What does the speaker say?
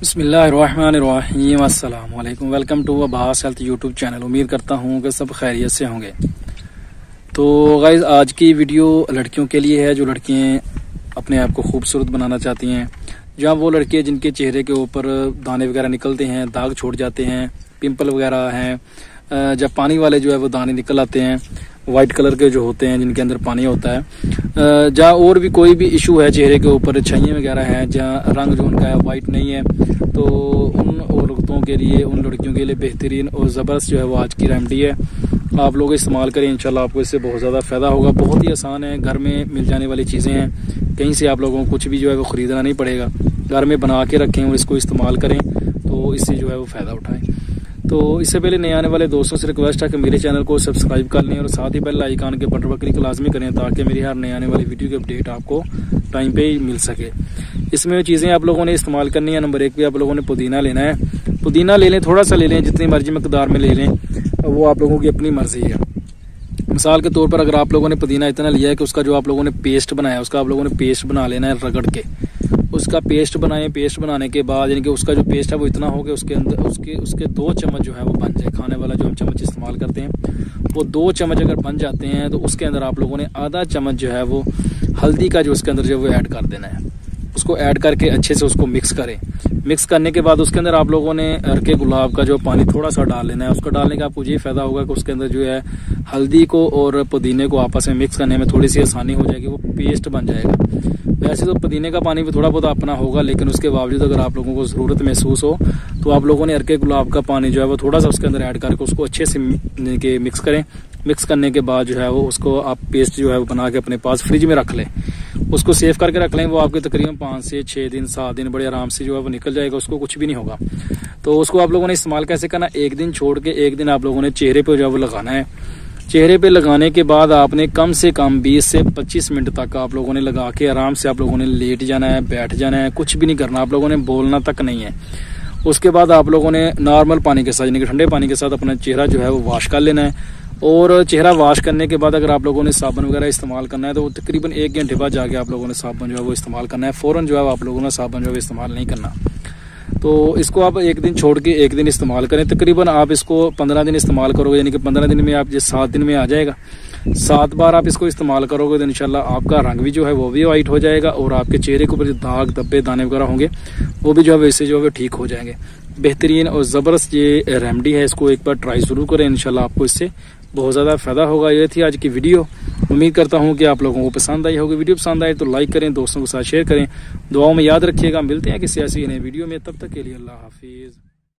बिस्मिल्लाहिर्रहमानिर्रहीम अस्सलाम वालेकुम। Welcome to Abbas health YouTube channel. उम्मीद करता हूँ कि सब खैरियत से होंगे। तो गाइज आज की वीडियो लड़कियों के लिए है जो लड़कियाँ अपने आप को खूबसूरत बनाना चाहती हैं, जहाँ वो लड़के जिनके चेहरे के ऊपर दाने वगैरह निकलते हैं, दाग छोड़ जाते हैं, पिंपल वगैरह हैं, जब पानी वाले जो है वो दाने निकल आते हैं, वाइट कलर के जो होते हैं जिनके अंदर पानी होता है, जहाँ और भी कोई भी इशू है चेहरे के ऊपर, छाइयाँ वगैरह हैं, जहाँ रंग जो उनका है वाइट नहीं है, तो उन औरतों के लिए, उन लड़कियों के लिए बेहतरीन और ज़बरदस्त जो है वो आज की रेमेडी है। आप लोग इस्तेमाल करें, इंशाल्लाह आपको इससे बहुत ज़्यादा फ़ायदा होगा। बहुत ही आसान है, घर में मिल जाने वाली चीज़ें हैं, कहीं से आप लोगों को कुछ भी जो है वो ख़रीदना नहीं पड़ेगा। घर में बना के रखें और इसको इस्तेमाल करें तो इससे जो है वो फ़ायदा उठाएं। तो इससे पहले नए आने वाले दोस्तों से रिक्वेस्ट है कि मेरे चैनल को सब्सक्राइब कर लें और साथ ही बेल आइकन के बटन पर क्लिक लाजमी करें ताकि मेरी हर नए आने वाली वीडियो की अपडेट आपको टाइम पे ही मिल सके। इसमें चीज़ें आप लोगों ने इस्तेमाल करनी है। नंबर 1 पे आप लोगों ने पुदीना लेना है। पुदीना ले लें, थोड़ा सा ले लें, जितनी मर्जी मकदार में ले लें, वो आप लोगों की अपनी मर्जी है। मिसाल के तौर पर अगर आप लोगों ने पुदीना इतना लिया है कि उसका जो आप लोगों ने पेस्ट बनाया, उसका आप लोगों ने पेस्ट बना लेना है रगड़ के। उसका पेस्ट बनाएं। पेस्ट बनाने के बाद यानी कि उसका जो पेस्ट है वो इतना हो कि उसके अंदर उसके 2 चम्मच जो है वो बन जाए। खाने वाला जो हम चम्मच इस्तेमाल करते हैं वो 2 चम्मच अगर बन जाते हैं तो उसके अंदर आप लोगों ने आधा चम्मच जो है वो हल्दी का जो उसके अंदर जो वो ऐड कर देना है। उसको ऐड करके अच्छे से उसको मिक्स करें। मिक्स करने के बाद उसके अंदर आप लोगों ने हरके गुलाब का जो पानी थोड़ा सा डाल लेना है। उसको डालने का आपको ये फायदा होगा कि उसके अंदर जो है हल्दी को और पुदीने को आपस में मिक्स करने में थोड़ी सी आसानी हो जाएगी, वो पेस्ट बन जाएगा। वैसे तो पुदीने का पानी भी थोड़ा बहुत अपना होगा, लेकिन उसके बावजूद अगर आप लोगों को ज़रूरत महसूस हो तो आप लोगों ने हरके गुलाब का पानी जो है वो थोड़ा सा उसके अंदर ऐड करके उसको अच्छे से मिक्स करें। मिक्स करने के बाद जो है वो उसको आप पेस्ट जो है वो बना के अपने पास फ्रिज में रख लें। उसको सेव करके रख लें। वो आपके तकरीबन 5 से 6 दिन 7 दिन बड़े आराम से जो है वो निकल जाएगा, उसको कुछ भी नहीं होगा। तो उसको आप लोगों ने इस्तेमाल कैसे करना, 1 दिन छोड़ के 1 दिन आप लोगों ने चेहरे पे जो है वो लगाना है। चेहरे पे लगाने के बाद आपने कम से कम 20 से 25 मिनट तक आप लोगों ने लगा के आराम से आप लोगों ने लेट जाना है, बैठ जाना है, कुछ भी नहीं करना, आप लोगों ने बोलना तक नहीं है। उसके बाद आप लोगों ने नॉर्मल पानी के साथ यानी कि ठंडे पानी के साथ अपना चेहरा जो है वो वॉश कर लेना है। और चेहरा वॉश करने के बाद अगर आप लोगों ने साबुन वगैरह इस्तेमाल करना है तो तकरीबन 1 घंटे बाद जाके आप लोगों ने साबुन जो है वो इस्तेमाल करना है। फ़ौरन जो है आप लोगों ने साबुन जो है इस्तेमाल नहीं करना। तो इसको आप 1 दिन छोड़ के 1 दिन इस्तेमाल करें। तकरीबन आप इसको 15 दिन इस्तेमाल करोगे, यानी कि 15 दिन में आप ये 7 दिन में आ जाएगा। 7 बार आप इसको इस्तेमाल करोगे तो इंशाल्लाह आपका रंग भी जो है वो भी वाइट हो जाएगा और आपके चेहरे के ऊपर जो दाग धब्बे दाने वगैरह होंगे वो भी जो है वैसे जो है ठीक हो जाएंगे। बेहतरीन और ज़बरदस्त ये रेमेडी है, इसको एक बार ट्राई ज़रूर करें, इंशाल्लाह आपको इससे बहुत ज़्यादा फ़ायदा होगा। ये थी आज की वीडियो। उम्मीद करता हूँ कि आप लोगों को पसंद आई होगी। वीडियो पसंद आए तो लाइक करें, दोस्तों के साथ शेयर करें, दुआओं में याद रखिएगा। मिलते हैं किसी ऐसी नई वीडियो में, तब तक के लिए अल्लाह हाफिज़।